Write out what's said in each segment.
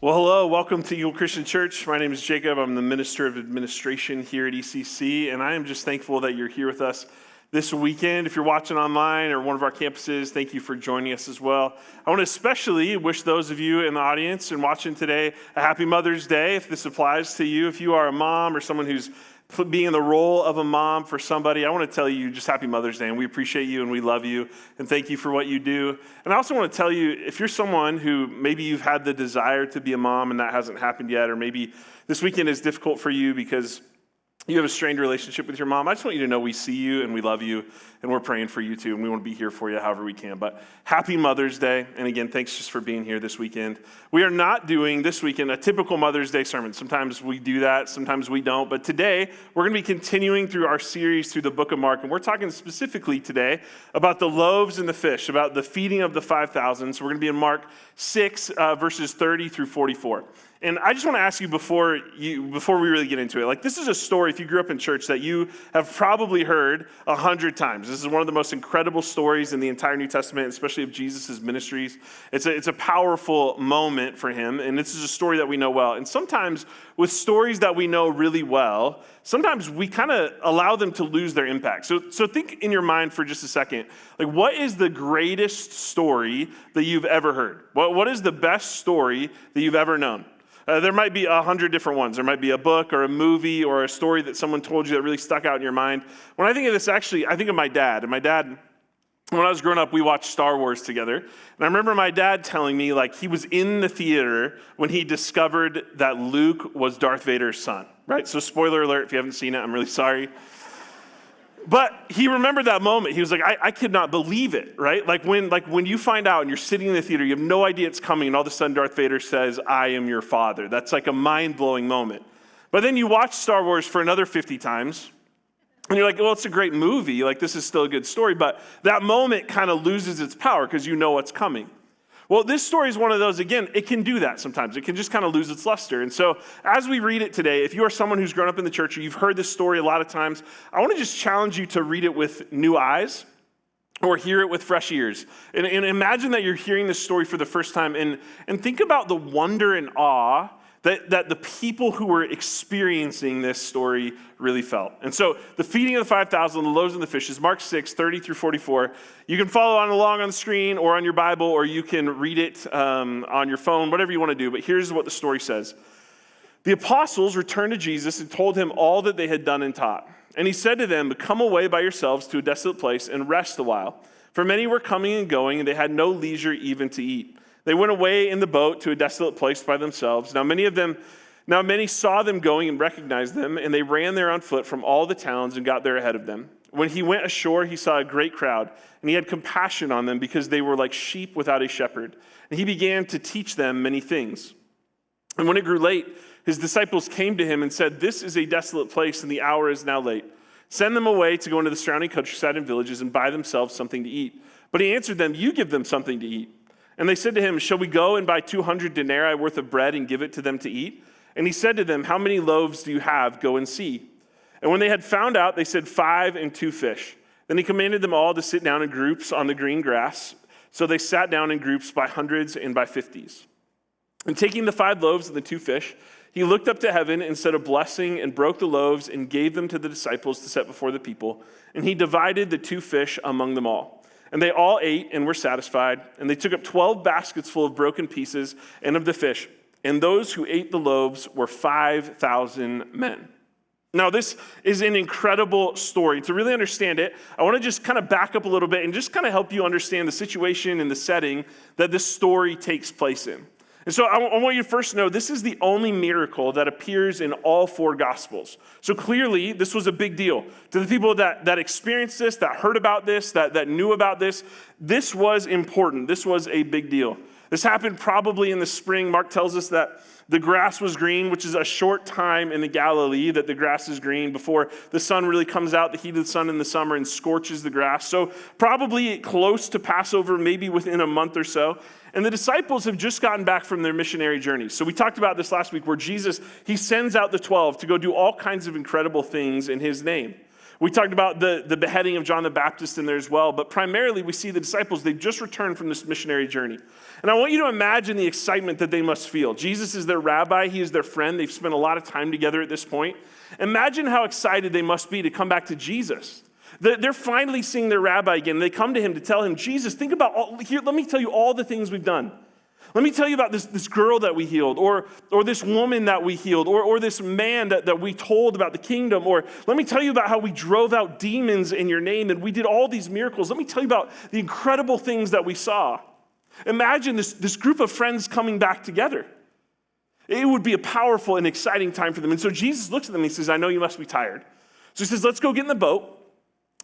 Well, hello, welcome to Eagle Christian Church. My name is Jacob. I'm the Minister of Administration here at ECC, and I am just thankful that you're here with us this weekend. If you're watching online or one of our campuses, thank you for joining us as well. I want to especially wish those of you in the audience and watching today a happy Mother's Day, if this applies to you. If you are a mom or someone who's being in the role of a mom for somebody, I want to tell you just happy Mother's Day, and we appreciate you and we love you, and thank you for what you do. And I also want to tell you, if you're someone who maybe you've had the desire to be a mom and that hasn't happened yet, or maybe this weekend is difficult for you because you have a strained relationship with your mom, I just want you to know we see you and we love you and we're praying for you too, and we want to be here for you however we can. But happy Mother's Day, and again, thanks just for being here this weekend. We are not doing this weekend a typical Mother's Day sermon. Sometimes we do that, sometimes we don't, but today we're going to be continuing through our series through the book of Mark, and we're talking specifically today about the loaves and the fish, about the feeding of the 5,000. So we're going to be in Mark 6, verses 30 through 44. And I just want to ask you before we really get into it, like, this is a story, if you grew up in church, that you have probably heard 100 times. This is one of the most incredible stories in the entire New Testament, especially of Jesus' ministries. It's a powerful moment for him, and this is a story that we know well. And sometimes with stories that we know really well, sometimes we kind of allow them to lose their impact. So think in your mind for just a second, like, what is the greatest story that you've ever heard? What is the best story that you've ever known? There might be 100 different ones. There might be a book or a movie or a story that someone told you that really stuck out in your mind. When I think of this, actually, I think of my dad. And my dad, when I was growing up, we watched Star Wars together. And I remember my dad telling me, like, he was in the theater when he discovered that Luke was Darth Vader's son, right? So spoiler alert, if you haven't seen it, I'm really sorry. But he remembered that moment. He was like, I could not believe it, right? Like when you find out and you're sitting in the theater, you have no idea it's coming, and all of a sudden Darth Vader says, "I am your father." That's like a mind-blowing moment. But then you watch Star Wars for another 50 times, and you're like, well, it's a great movie. Like, this is still a good story. But that moment kind of loses its power because you know what's coming. Well, this story is one of those, again, it can do that sometimes. It can just kind of lose its luster. And so as we read it today, if you are someone who's grown up in the church or you've heard this story a lot of times, I want to just challenge you to read it with new eyes or hear it with fresh ears. And imagine that you're hearing this story for the first time, and think about the wonder and awe that the people who were experiencing this story really felt. And so the feeding of the 5,000, the loaves and the fishes, Mark 6, 30 through 44. You can follow along on the screen or on your Bible, or you can read it on your phone, whatever you want to do. But here's what the story says. The apostles returned to Jesus and told him all that they had done and taught. And he said to them, "Come away by yourselves to a desolate place and rest a while. For many were coming and going, and they had no leisure even to eat. They went away in the boat to a desolate place by themselves. Now many saw them going and recognized them, and they ran there on foot from all the towns and got there ahead of them. When he went ashore, he saw a great crowd, and he had compassion on them because they were like sheep without a shepherd. And he began to teach them many things. And when it grew late, his disciples came to him and said, 'This is a desolate place, and the hour is now late. Send them away to go into the surrounding countryside and villages and buy themselves something to eat.' But he answered them, 'You give them something to eat.' And they said to him, 'Shall we go and buy 200 denarii worth of bread and give it to them to eat?' And he said to them, 'How many loaves do you have? Go and see.' And when they had found out, they said, 5 and 2 fish. Then he commanded them all to sit down in groups on the green grass. So they sat down in groups by hundreds and by 50s. And taking the 5 loaves and the 2 fish, he looked up to heaven and said a blessing and broke the loaves and gave them to the disciples to set before the people. And he divided the 2 fish among them all. And they all ate and were satisfied. And they took up 12 baskets full of broken pieces and of the fish. And those who ate the loaves were 5,000 men." Now, this is an incredible story. To really understand it, I want to just kind of back up a little bit and just kind of help you understand the situation and the setting that this story takes place in. And so I want you to first know this is the only miracle that appears in all 4 Gospels. So clearly, this was a big deal. To the people that experienced this, that heard about this, that knew about this, this was important. This was a big deal. This happened probably in the spring. Mark tells us that the grass was green, which is a short time in the Galilee that the grass is green before the sun really comes out, the heat of the sun in the summer, and scorches the grass. So probably close to Passover, maybe within a month or so. And the disciples have just gotten back from their missionary journeys. So we talked about this last week where Jesus, he sends out the 12 to go do all kinds of incredible things in his name. We talked about the beheading of John the Baptist in there as well, but primarily we see the disciples, they've just returned from this missionary journey. And I want you to imagine the excitement that they must feel. Jesus is their rabbi, he is their friend, they've spent a lot of time together at this point. Imagine how excited they must be to come back to Jesus. They're finally seeing their rabbi again. They come to him to tell him, Jesus, think about, here, let me tell you all the things we've done. Let me tell you about this girl that we healed, or this woman that we healed, or this man that we told about the kingdom, or let me tell you about how we drove out demons in your name and we did all these miracles. Let me tell you about the incredible things that we saw. Imagine this group of friends coming back together. It would be a powerful and exciting time for them. And so Jesus looks at them and he says, I know you must be tired. So he says, let's go get in the boat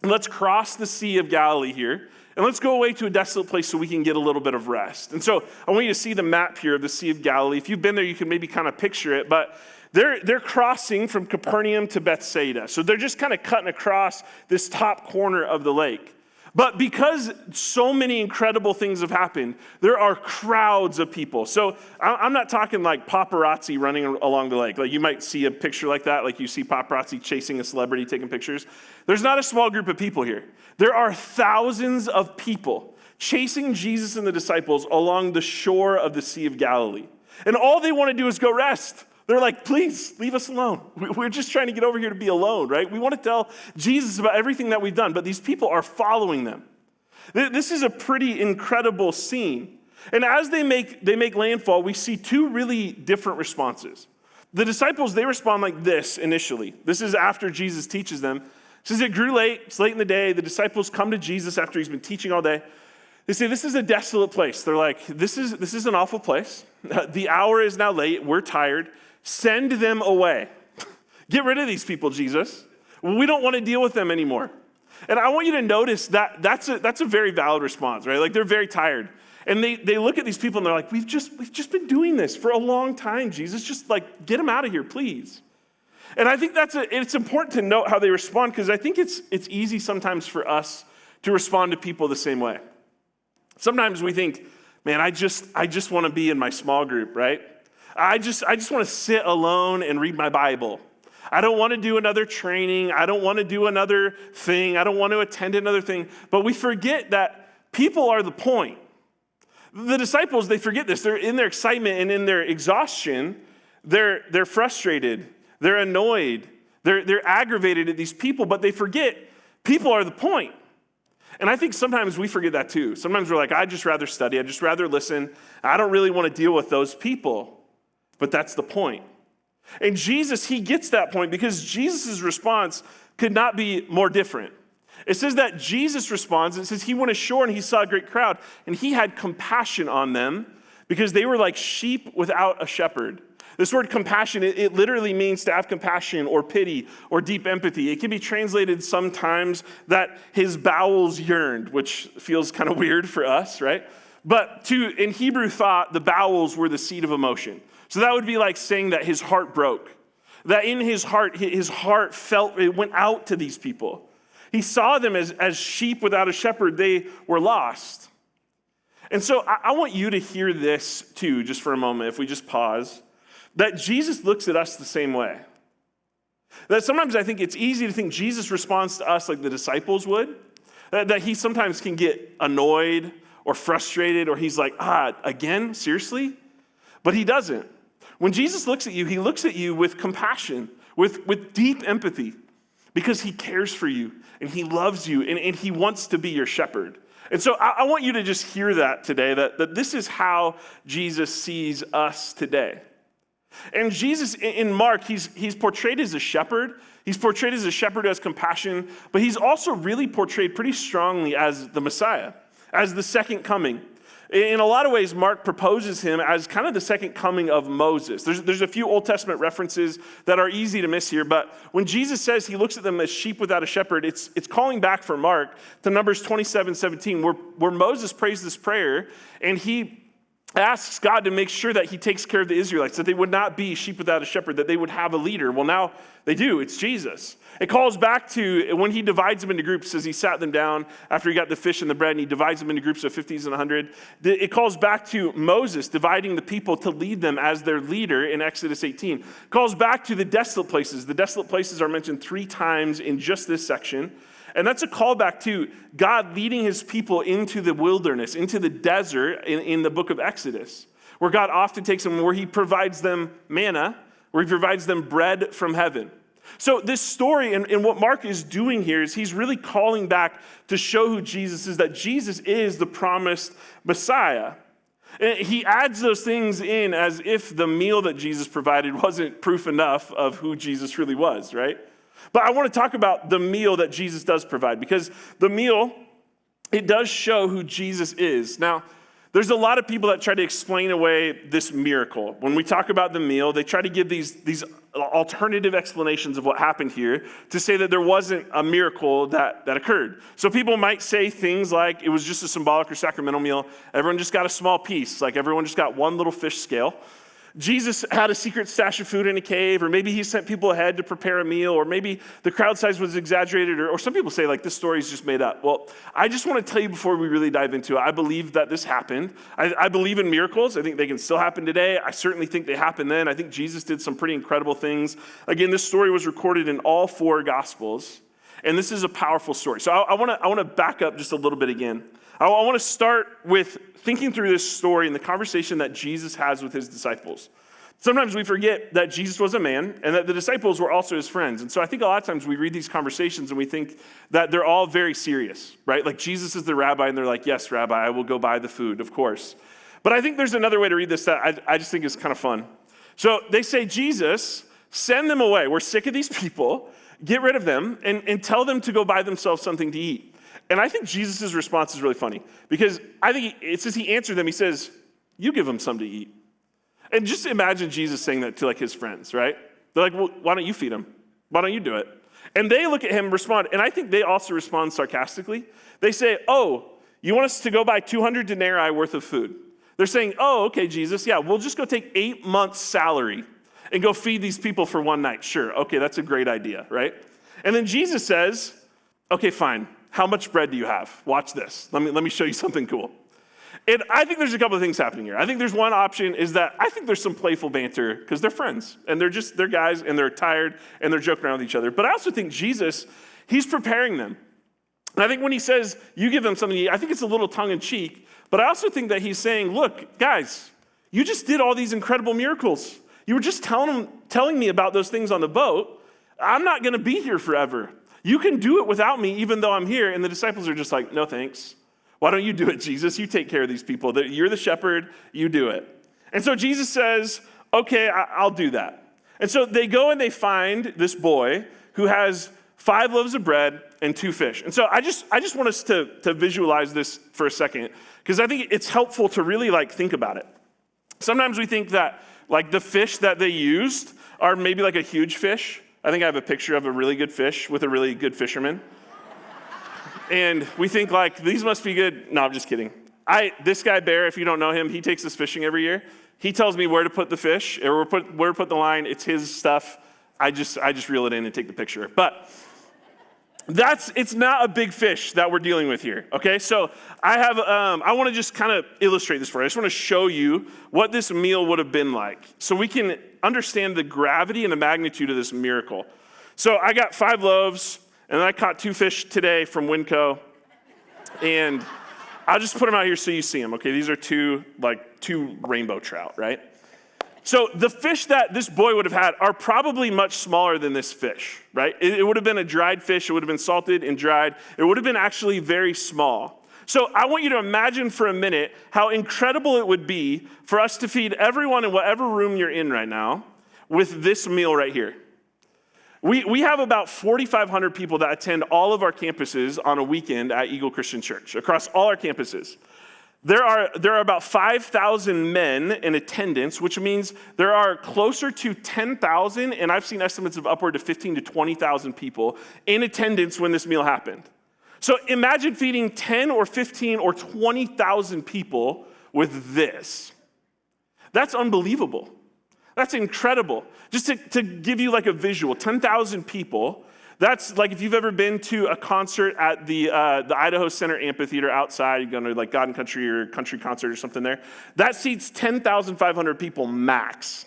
and let's cross the Sea of Galilee here. And let's go away to a desolate place so we can get a little bit of rest. And so I want you to see the map here of the Sea of Galilee. If you've been there, you can maybe kind of picture it. But they're crossing from Capernaum to Bethsaida. So they're just kind of cutting across this top corner of the lake. But because so many incredible things have happened, there are crowds of people. So I'm not talking like paparazzi running along the lake. Like you might see a picture like that, like you see paparazzi chasing a celebrity taking pictures. There's not a small group of people here. There are thousands of people chasing Jesus and the disciples along the shore of the Sea of Galilee. And all they want to do is go rest. They're like, please, leave us alone. We're just trying to get over here to be alone, right? We want to tell Jesus about everything that we've done, but these people are following them. This is a pretty incredible scene. And as they make landfall, we see two really different responses. The disciples, they respond like this initially. This is after Jesus teaches them. It says it grew late, it's late in the day. The disciples come to Jesus after he's been teaching all day. They say, this is a desolate place. They're like, this is an awful place. The hour is now late, we're tired. Send them away. Get rid of these people, Jesus. We don't want to deal with them anymore. And I want you to notice that that's a very valid response, right? Like they're very tired. And they look at these people and they're like, we've just been doing this for a long time, Jesus. Just like get them out of here, please. And I think it's important to note how they respond because I think it's easy sometimes for us to respond to people the same way. Sometimes we think, man, I just want to be in my small group, right? I just want to sit alone and read my Bible. I don't want to do another training. I don't want to do another thing. I don't want to attend another thing. But we forget that people are the point. The disciples, they forget this. They're in their excitement and in their exhaustion. They're frustrated. They're annoyed. They're aggravated at these people, but they forget people are the point. And I think sometimes we forget that too. Sometimes we're like, I'd just rather study. I'd just rather listen. I don't really want to deal with those people. But that's the point. And Jesus, he gets that point because Jesus' response could not be more different. It says that Jesus responds, it says he went ashore and he saw a great crowd and he had compassion on them because they were like sheep without a shepherd. This word compassion, it literally means to have compassion or pity or deep empathy. It can be translated sometimes that his bowels yearned, which feels kind of weird for us, right? But in Hebrew thought, the bowels were the seat of emotion. So that would be like saying that his heart broke, that in his heart felt, it went out to these people. He saw them as sheep without a shepherd. They were lost. And so I want you to hear this too, just for a moment, if we just pause, that Jesus looks at us the same way. That sometimes I think it's easy to think Jesus responds to us like the disciples would, that he sometimes can get annoyed or frustrated, or he's like, again, seriously? But he doesn't. When Jesus looks at you, he looks at you with compassion, with deep empathy, because he cares for you, and he loves you, and he wants to be your shepherd. And so I want you to just hear that today, that this is how Jesus sees us today. And Jesus, in Mark, he's portrayed as a shepherd. He's portrayed as a shepherd who has compassion, but he's also really portrayed pretty strongly as the Messiah, as the second coming. In a lot of ways, Mark proposes him as kind of the second coming of Moses. There's a few Old Testament references that are easy to miss here, but when Jesus says he looks at them as sheep without a shepherd, it's calling back for Mark to Numbers 27:17, where Moses prays this prayer, and he asks God to make sure that he takes care of the Israelites, that they would not be sheep without a shepherd, that they would have a leader. Well, now they do. It's Jesus. It calls back to when he divides them into groups, as he sat them down after he got the fish and the bread, and he divides them into groups of 50s and 100. It calls back to Moses dividing the people to lead them as their leader in Exodus 18. It calls back to the desolate places. The desolate places are mentioned 3 times in just this section. And that's a callback to God leading his people into the wilderness, into the desert in the book of Exodus, where God often takes them, where he provides them manna, where he provides them bread from heaven. So this story and what Mark is doing here is he's really calling back to show who Jesus is, that Jesus is the promised Messiah. And he adds those things in as if the meal that Jesus provided wasn't proof enough of who Jesus really was, right? But I want to talk about the meal that Jesus does provide, because the meal, it does show who Jesus is. Now, there's a lot of people that try to explain away this miracle. When we talk about the meal, they try to give these alternative explanations of what happened here to say that there wasn't a miracle that occurred. So people might say things like it was just a symbolic or sacramental meal. Everyone just got a small piece, like everyone just got one little fish scale. Jesus had a secret stash of food in a cave, or maybe he sent people ahead to prepare a meal, or maybe the crowd size was exaggerated, or some people say like this story is just made up. Well, I just want to tell you before we really dive into it, I believe that this happened. I believe in miracles. I think they can still happen today. I certainly think they happened then. I think Jesus did some pretty incredible things. Again, this story was recorded in all 4 Gospels, and this is a powerful story. So I want to back up just a little bit again. I want to start with thinking through this story and the conversation that Jesus has with his disciples. Sometimes we forget that Jesus was a man and that the disciples were also his friends. And so I think a lot of times we read these conversations and we think that they're all very serious, right? Like Jesus is the rabbi and they're like, yes, Rabbi, I will go buy the food, of course. But I think there's another way to read this that I just think is kind of fun. So they say, Jesus, send them away. We're sick of these people. Get rid of them and tell them to go buy themselves something to eat. And I think Jesus' response is really funny because I think it says he answered them. He says, you give them something to eat. And just imagine Jesus saying that to like his friends, right? They're like, well, why don't you feed them? Why don't you do it? And they look at him and respond. And I think they also respond sarcastically. They say, oh, you want us to go buy 200 denarii worth of food? They're saying, oh, okay, Jesus, yeah, we'll just go take 8 months' salary and go feed these people for one night. Sure, okay, that's a great idea, right? And then Jesus says, okay, fine. How much bread do you have? Watch this. Let me show you something cool. And I think there's a couple of things happening here. I think there's one option is that I think there's some playful banter because they're friends and they're guys and they're tired and they're joking around with each other. But I also think Jesus, he's preparing them. And I think when he says, you give them something to eat, I think it's a little tongue in cheek. But I also think that he's saying, look, guys, you just did all these incredible miracles. You were just telling me about those things on the boat. I'm not going to be here forever. You can do it without me, even though I'm here. And the disciples are just like, no, thanks. Why don't you do it, Jesus? You take care of these people. You're the shepherd. You do it. And so Jesus says, okay, I'll do that. And so they go and they find this boy who has 5 loaves of bread and 2 fish. And so I just want us to visualize this for a second, because I think it's helpful to really like think about it. Sometimes we think that like the fish that they used are maybe like a huge fish. I think I have a picture of a really good fish with a really good fisherman. And we think like, these must be good. No, I'm just kidding. This guy, Bear, if you don't know him, he takes us fishing every year. He tells me where to put the fish or where to put the line. It's his stuff. I just reel it in and take the picture. But it's not a big fish that we're dealing with here, okay? So I want to just kind of illustrate this for you. I just want to show you what this meal would have been like so we can understand the gravity and the magnitude of this miracle. So I got 5 loaves, and then I caught 2 fish today from Winco, and I'll just put them out here so you see them, okay? These are two rainbow trout, right? So the fish that this boy would have had are probably much smaller than this fish, right? It would have been a dried fish. It would have been salted and dried. It would have been actually very small. So I want you to imagine for a minute how incredible it would be for us to feed everyone in whatever room you're in right now with this meal right here. We have about 4,500 people that attend all of our campuses on a weekend at Eagle Christian Church, across all our campuses. There are about 5,000 men in attendance, which means there are closer to 10,000, and I've seen estimates of upward to 15,000 to 20,000 people in attendance when this meal happened. So imagine feeding 10 or 15 or 20,000 people with this. That's unbelievable. That's incredible. Just to give you like a visual, 10,000 people. That's like if you've ever been to a concert at the Idaho Center Amphitheater outside, you're going to like God and Country or country concert or something there. That seats 10,500 people max.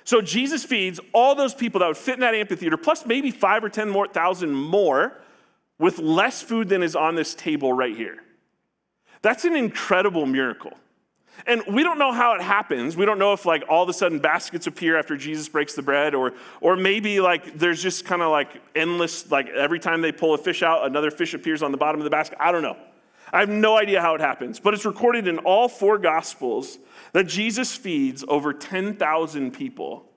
So Jesus feeds all those people that would fit in that amphitheater, plus maybe 5 or 10,000 more with less food than is on this table right here. That's an incredible miracle. And we don't know how it happens. We don't know if like all of a sudden baskets appear after Jesus breaks the bread, or maybe like there's just kind of like endless, like every time they pull a fish out, another fish appears on the bottom of the basket. I don't know. I have no idea how it happens, but it's recorded in all 4 Gospels that Jesus feeds over 10,000 people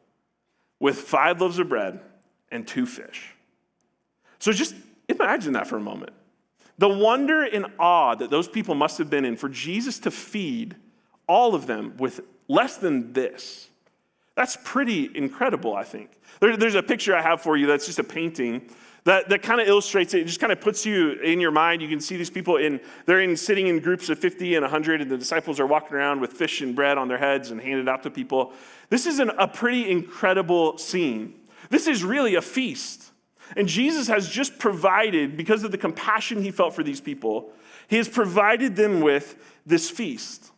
with 5 loaves of bread and 2 fish. So just imagine that for a moment. The wonder and awe that those people must have been in for Jesus to feed all of them with less than this. That's pretty incredible, I think. There's a picture I have for you that's just a painting that kind of illustrates it. It just kind of puts you in your mind. You can see these people sitting in groups of 50 and 100, and the disciples are walking around with fish and bread on their heads and handed out to people. This is a pretty incredible scene. This is really a feast. And Jesus has just provided, because of the compassion he felt for these people, he has provided them with this feast.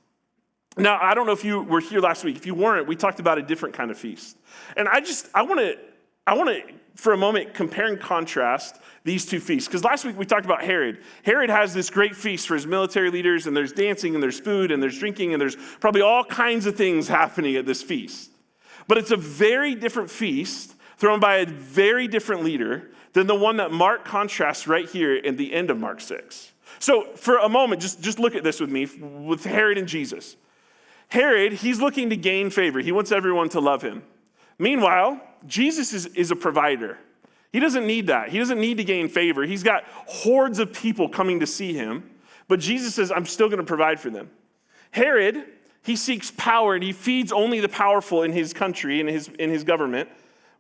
Now, I don't know if you were here last week. If you weren't, we talked about a different kind of feast. And I want to, for a moment, compare and contrast these 2 feasts. Because last week we talked about Herod. Herod has this great feast for his military leaders, and there's dancing, and there's food, and there's drinking, and there's probably all kinds of things happening at this feast. But it's a very different feast thrown by a very different leader than the one that Mark contrasts right here at the end of Mark 6. So for a moment, just look at this with me, with Herod and Jesus. Herod, he's looking to gain favor. He wants everyone to love him. Meanwhile, Jesus is a provider. He doesn't need that. He doesn't need to gain favor. He's got hordes of people coming to see him, but Jesus says, I'm still going to provide for them. Herod, he seeks power, and he feeds only the powerful in his country and in his government,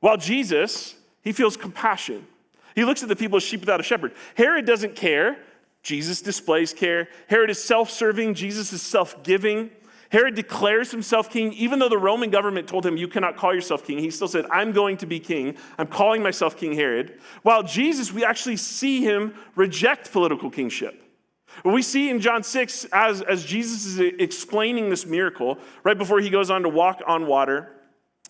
while Jesus, he feels compassion. He looks at the people as sheep without a shepherd. Herod doesn't care. Jesus displays care. Herod is self-serving. Jesus is self-giving. Herod declares himself king, even though the Roman government told him, you cannot call yourself king. He still said, I'm going to be king. I'm calling myself King Herod. While Jesus, we actually see him reject political kingship. We see in John 6, as Jesus is explaining this miracle, right before he goes on to walk on water.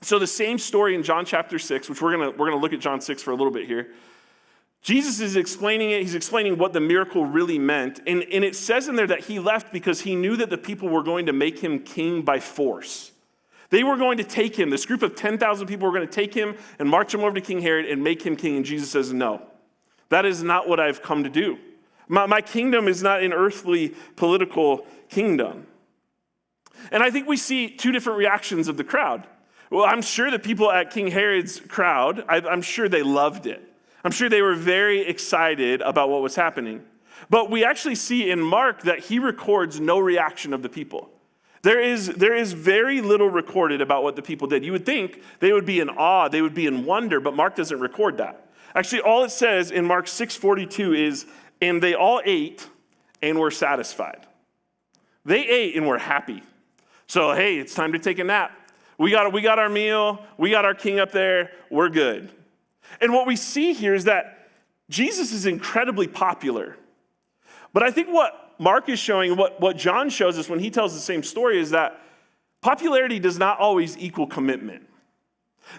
So the same story in John chapter 6, which we're gonna look at John 6 for a little bit here. Jesus is explaining it. He's explaining what the miracle really meant. And it says in there that he left because he knew that the people were going to make him king by force. They were going to take him. This group of 10,000 people were going to take him and march him over to King Herod and make him king. And Jesus says, no, that is not what I've come to do. My kingdom is not an earthly political kingdom. And I think we see 2 different reactions of the crowd. Well, I'm sure the people at King Herod's crowd, I'm sure they loved it. I'm sure they were very excited about what was happening. But we actually see in Mark that he records no reaction of the people. There is very little recorded about what the people did. You would think they would be in awe, they would be in wonder, but Mark doesn't record that. Actually, all it says in Mark 6:42 is, and they all ate and were satisfied. They ate and were happy. So, hey, it's time to take a nap. We got our meal, we got our king up there, we're good. And what we see here is that Jesus is incredibly popular. But I think what Mark is showing, what John shows us when he tells the same story, is that popularity does not always equal commitment.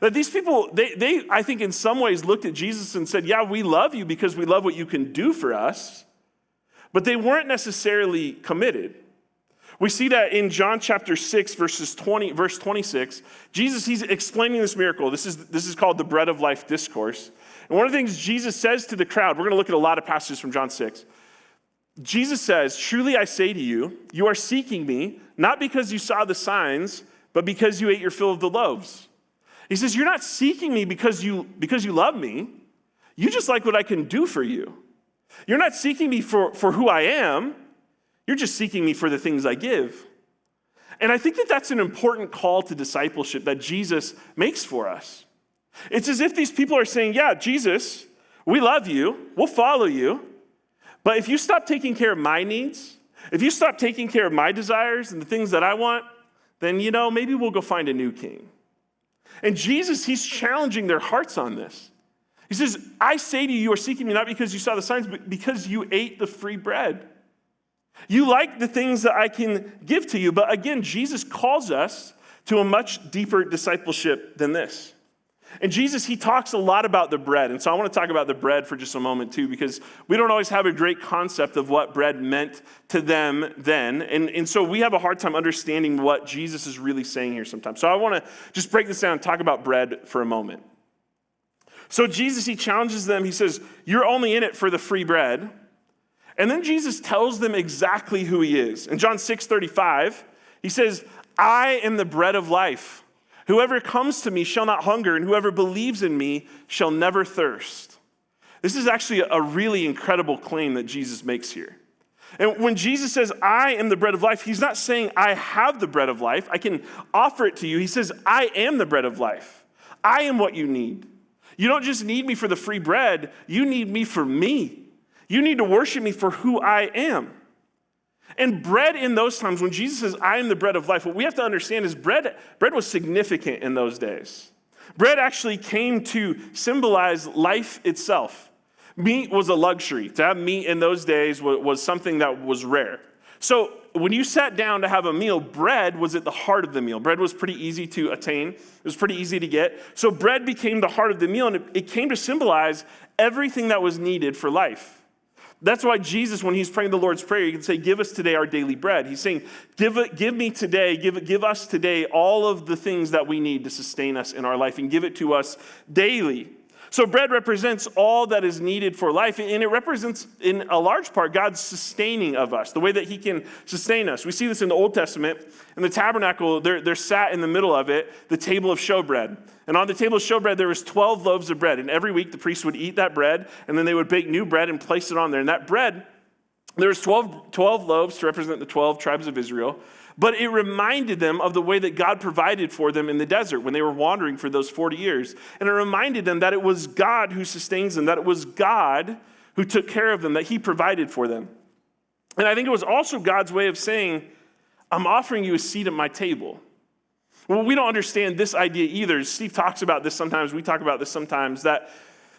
That these people, they I think in some ways looked at Jesus and said, yeah, we love you because we love what you can do for us. But they weren't necessarily committed. We see that in John chapter 6, verse 26. Jesus, he's explaining this miracle. This is called the bread of life discourse. And one of the things Jesus says to the crowd, we're going to look at a lot of passages from John 6. Jesus says, truly I say to you, you are seeking me, not because you saw the signs, but because you ate your fill of the loaves. He says, you're not seeking me because you love me. You just like what I can do for you. You're not seeking me for who I am. You're just seeking me for the things I give. And I think that that's an important call to discipleship that Jesus makes for us. It's as if these people are saying, yeah, Jesus, we love you, we'll follow you, but if you stop taking care of my needs, if you stop taking care of my desires and the things that I want, then, maybe we'll go find a new king. And Jesus, he's challenging their hearts on this. He says, I say to you, you are seeking me not because you saw the signs, but because you ate the free bread. You like the things that I can give to you. But again, Jesus calls us to a much deeper discipleship than this. And Jesus, he talks a lot about the bread. And so I want to talk about the bread for just a moment too, because we don't always have a great concept of what bread meant to them then. And so we have a hard time understanding what Jesus is really saying here sometimes. So I want to just break this down and talk about bread for a moment. So Jesus, he challenges them. He says, you're only in it for the free bread. And then Jesus tells them exactly who he is. In John 6:35, he says, I am the bread of life. Whoever comes to me shall not hunger, and whoever believes in me shall never thirst. This is actually a really incredible claim that Jesus makes here. And when Jesus says, I am the bread of life, he's not saying, I have the bread of life. I can offer it to you. He says, I am the bread of life. I am what you need. You don't just need me for the free bread. You need me for me. You need to worship me for who I am. And bread in those times, when Jesus says, I am the bread of life, what we have to understand is bread was significant in those days. Bread actually came to symbolize life itself. Meat was a luxury. To have meat in those days was something that was rare. So when you sat down to have a meal, bread was at the heart of the meal. Bread was pretty easy to attain. It was pretty easy to get. So bread became the heart of the meal, and it came to symbolize everything that was needed for life. That's why Jesus, when he's praying the Lord's Prayer, he can say, give us today our daily bread. He's saying, give me today, give us today all of the things that we need to sustain us in our life, and give it to us daily. So bread represents all that is needed for life, and it represents, in a large part, God's sustaining of us, the way that he can sustain us. We see this in the Old Testament. In the tabernacle, there sat in the middle of it the table of showbread. And on the table of showbread, there was 12 loaves of bread. And every week, the priest would eat that bread, and then they would bake new bread and place it on there. And that bread, there was 12 loaves to represent the 12 tribes of Israel. But it reminded them of the way that God provided for them in the desert when they were wandering for those 40 years. And it reminded them that it was God who sustains them, that it was God who took care of them, that he provided for them. And I think it was also God's way of saying, I'm offering you a seat at my table. Well, we don't understand this idea either. Steve talks about this sometimes. We talk about this sometimes, that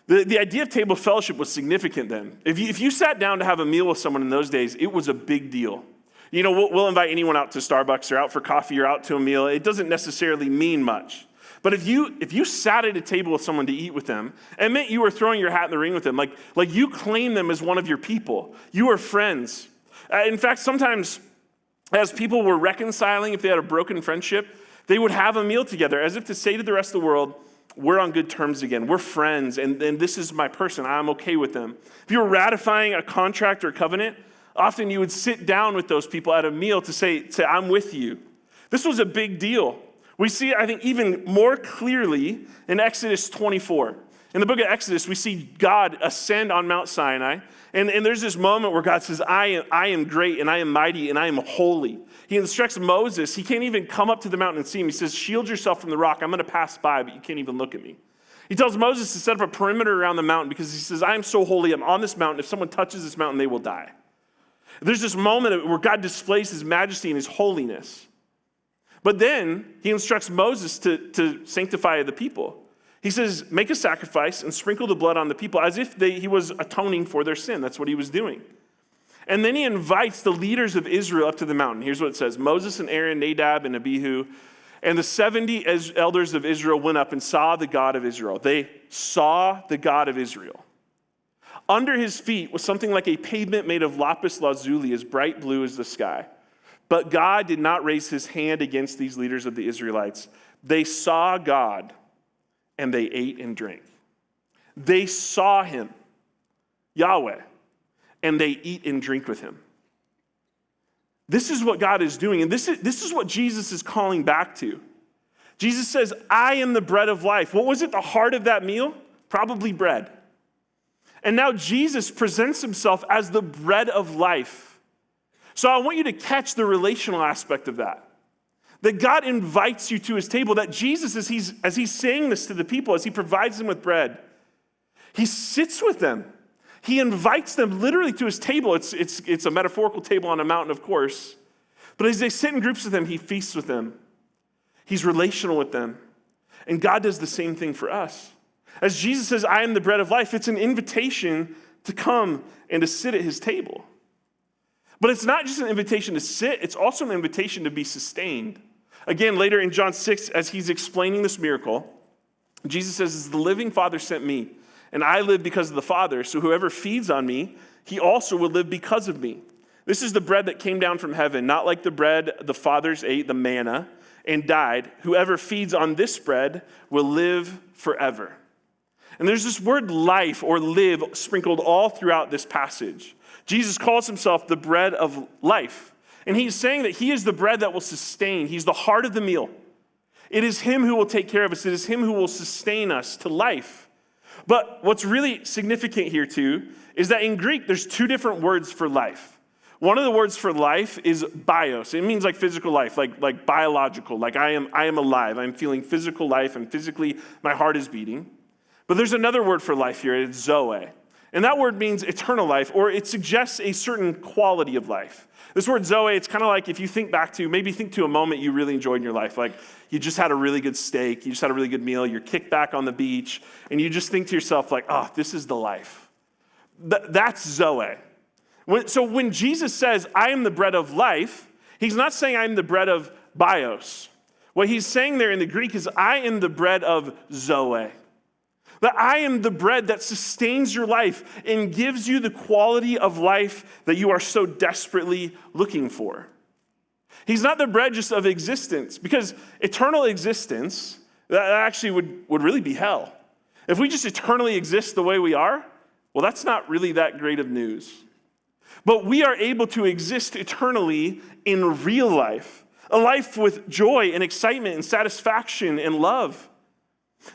the idea of table fellowship was significant then. If you sat down to have a meal with someone in those days, it was a big deal. We'll invite anyone out to Starbucks or out for coffee or out to a meal. It doesn't necessarily mean much. But if you sat at a table with someone to eat with them, it meant you were throwing your hat in the ring with them. Like you claim them as one of your people. You are friends. In fact, sometimes as people were reconciling, if they had a broken friendship, they would have a meal together as if to say to the rest of the world, we're on good terms again. We're friends, and this is my person. I'm okay with them. If you were ratifying a contract or a covenant, often you would sit down with those people at a meal to say, I'm with you. This was a big deal. We see it, I think, even more clearly in Exodus 24. In the book of Exodus, we see God ascend on Mount Sinai, and there's this moment where God says, I am great, and I am mighty, and I am holy. He instructs Moses. He can't even come up to the mountain and see him. He says, shield yourself from the rock. I'm going to pass by, but you can't even look at me. He tells Moses to set up a perimeter around the mountain because he says, I am so holy, I'm on this mountain. If someone touches this mountain, they will die. There's this moment where God displays his majesty and his holiness. But then he instructs Moses to sanctify the people. He says, make a sacrifice and sprinkle the blood on the people as if he was atoning for their sin. That's what he was doing. And then he invites the leaders of Israel up to the mountain. Here's what it says. Moses and Aaron, Nadab and Abihu, and the 70 elders of Israel went up and saw the God of Israel. They saw the God of Israel. Under his feet was something like a pavement made of lapis lazuli, as bright blue as the sky. But God did not raise his hand against these leaders of the Israelites. They saw God, and they ate and drank. They saw him, Yahweh, and they eat and drink with him. This is what God is doing, and this is what Jesus is calling back to. Jesus says, I am the bread of life. What was at the heart of that meal? Probably bread. And now Jesus presents himself as the bread of life. So I want you to catch the relational aspect of that. That God invites you to his table, that Jesus, as he's saying this to the people, as he provides them with bread, he sits with them. He invites them literally to his table. It's a metaphorical table on a mountain, of course. But as they sit in groups with him, he feasts with them. He's relational with them. And God does the same thing for us. As Jesus says, I am the bread of life, it's an invitation to come and to sit at his table. But it's not just an invitation to sit, it's also an invitation to be sustained. Again, later in John 6, as he's explaining this miracle, Jesus says, the living Father sent me, and I live because of the Father, so whoever feeds on me, he also will live because of me. This is the bread that came down from heaven, not like the bread the fathers ate, the manna, and died. Whoever feeds on this bread will live forever. And there's this word life or live sprinkled all throughout this passage. Jesus calls himself the bread of life. And he's saying that he is the bread that will sustain. He's the heart of the meal. It is him who will take care of us. It is him who will sustain us to life. But what's really significant here too is that in Greek, there's two different words for life. One of the words for life is bios. It means like physical life, like biological, like I am alive. I'm feeling physical life, and physically my heart is beating. But there's another word for life here, it's zoe. And that word means eternal life, or it suggests a certain quality of life. This word zoe, it's kind of like if you think to a moment you really enjoyed in your life, like you just had a really good steak, you just had a really good meal, you're kicked back on the beach, and you just think to yourself like, oh, this is the life. That's zoe. So when Jesus says, I am the bread of life, he's not saying I am the bread of bios. What he's saying there in the Greek is, I am the bread of zoe. That I am the bread that sustains your life and gives you the quality of life that you are so desperately looking for. He's not the bread just of existence, because eternal existence, that actually would really be hell. If we just eternally exist the way we are, well, that's not really that great of news. But we are able to exist eternally in real life, a life with joy and excitement and satisfaction and love.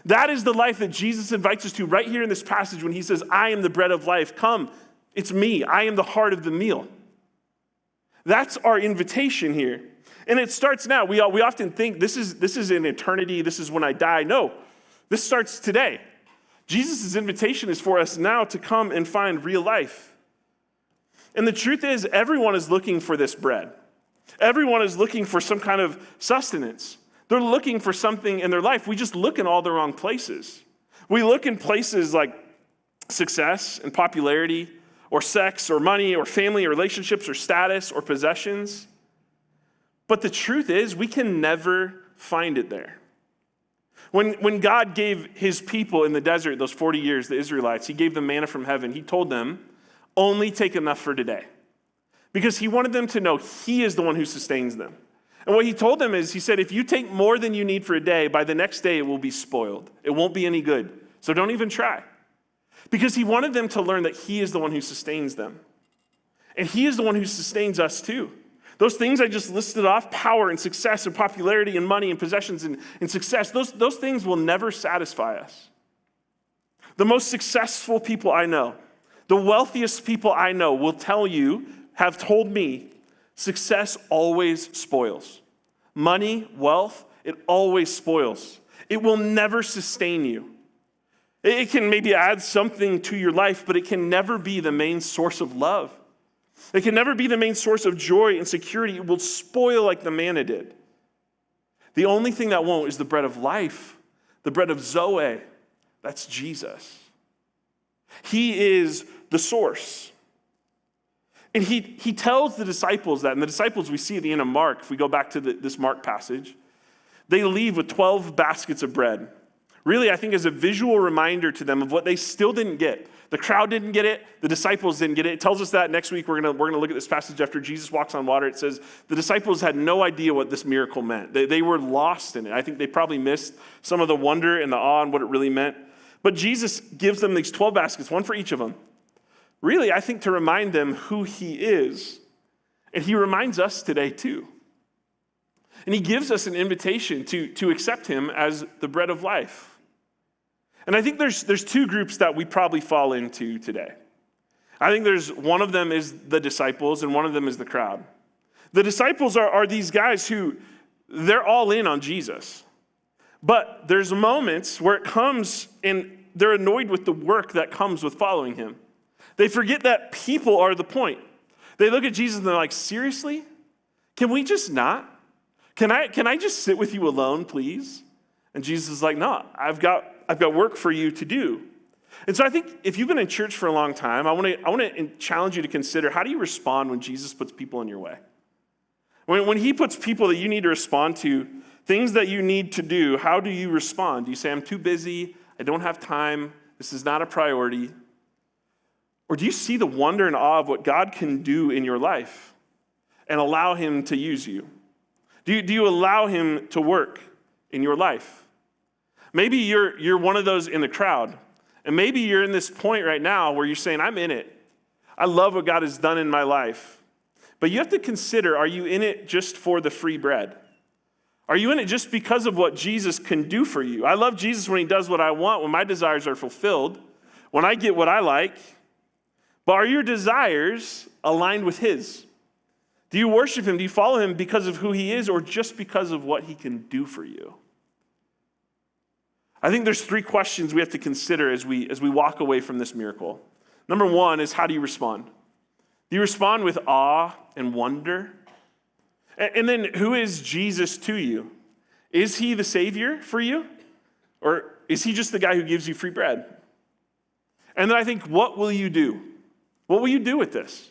That is the life that Jesus invites us to right here in this passage when he says, I am the bread of life. Come, it's me. I am the heart of the meal. That's our invitation here. And it starts now. We often think this is an eternity. This is when I die. No, this starts today. Jesus' invitation is for us now to come and find real life. And the truth is, everyone is looking for this bread. Everyone is looking for some kind of sustenance. They're looking for something in their life. We just look in all the wrong places. We look in places like success and popularity, or sex, or money, or family, or relationships, or status, or possessions. But the truth is, we can never find it there. When God gave his people in the desert, those 40 years, the Israelites, he gave them manna from heaven. He told them, only take enough for today. Because he wanted them to know he is the one who sustains them. And what he told them is, he said, if you take more than you need for a day, by the next day it will be spoiled. It won't be any good. So don't even try. Because he wanted them to learn that he is the one who sustains them. And he is the one who sustains us too. Those things I just listed off, power and success and popularity and money and possessions and success, those things will never satisfy us. The most successful people I know, the wealthiest people I know will tell you, have told me, success always spoils. Money, wealth, it always spoils. It will never sustain you. It can maybe add something to your life, but it can never be the main source of love. It can never be the main source of joy and security. It will spoil like the manna did. The only thing that won't is the bread of life, the bread of Zoe. That's Jesus. He is the source. And he tells the disciples that, and the disciples we see at the end of Mark, if we go back to this Mark passage, they leave with 12 baskets of bread. Really, I think as a visual reminder to them of what they still didn't get. The crowd didn't get it. The disciples didn't get it. It tells us that next week we're gonna look at this passage after Jesus walks on water. It says the disciples had no idea what this miracle meant. They were lost in it. I think they probably missed some of the wonder and the awe and what it really meant. But Jesus gives them these 12 baskets, one for each of them. Really, I think to remind them who he is. And he reminds us today too. And he gives us an invitation to accept him as the bread of life. And I think there's two groups that we probably fall into today. I think there's one of them is the disciples and one of them is the crowd. The disciples are these guys who, they're all in on Jesus. But there's moments where it comes and they're annoyed with the work that comes with following him. They forget that people are the point. They look at Jesus and they're like, seriously? Can we just not? Can I just sit with you alone, please? And Jesus is like, no, I've got work for you to do. And so I think if you've been in church for a long time, I want to challenge you to consider, how do you respond when Jesus puts people in your way? When he puts people that you need to respond to, things that you need to do, how do you respond? Do you say, I'm too busy, I don't have time, this is not a priority? Or do you see the wonder and awe of what God can do in your life and allow him to use you? Do you allow him to work in your life? Maybe you're one of those in the crowd, and maybe you're in this point right now where you're saying, I'm in it. I love what God has done in my life. But you have to consider, are you in it just for the free bread? Are you in it just because of what Jesus can do for you? I love Jesus when he does what I want, when my desires are fulfilled, when I get what I like. But are your desires aligned with his? Do you worship him? Do you follow him because of who he is, or just because of what he can do for you? I think there's 3 questions we have to consider as we walk away from this miracle. Number 1 is, how do you respond? Do you respond with awe and wonder? And then, who is Jesus to you? Is he the Savior for you? Or is he just the guy who gives you free bread? And then I think, what will you do? What will you do with this?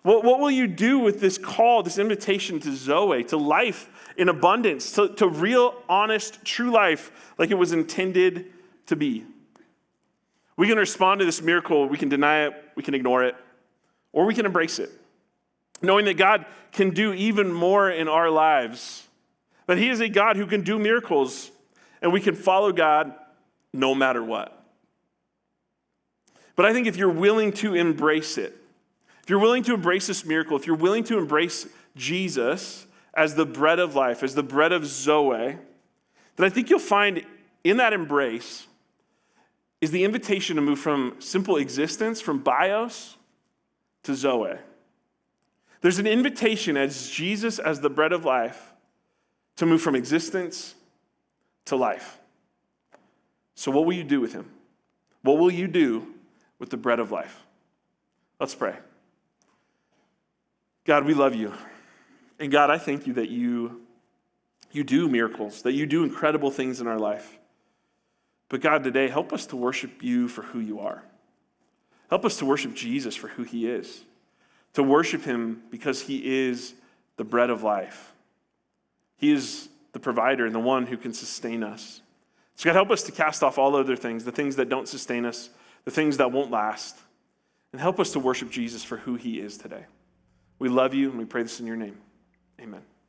What will you do with this call, this invitation to Zoe, to life in abundance, to real, honest, true life like it was intended to be? We can respond to this miracle, we can deny it, we can ignore it, or we can embrace it, knowing that God can do even more in our lives, that he is a God who can do miracles, and we can follow God no matter what. But I think if you're willing to embrace it, if you're willing to embrace this miracle, if you're willing to embrace Jesus as the bread of life, as the bread of Zoe, then I think you'll find in that embrace is the invitation to move from simple existence, from bios, to Zoe. There's an invitation as Jesus as the bread of life to move from existence to life. So what will you do with him? What will you do with the bread of life? Let's pray. God, we love you. And God, I thank you that you do miracles, that you do incredible things in our life. But God, today, help us to worship you for who you are. Help us to worship Jesus for who he is, to worship him because he is the bread of life. He is the provider and the one who can sustain us. So God, help us to cast off all other things, the things that don't sustain us, the things that won't last, and help us to worship Jesus for who he is today. We love you, and we pray this in your name. Amen.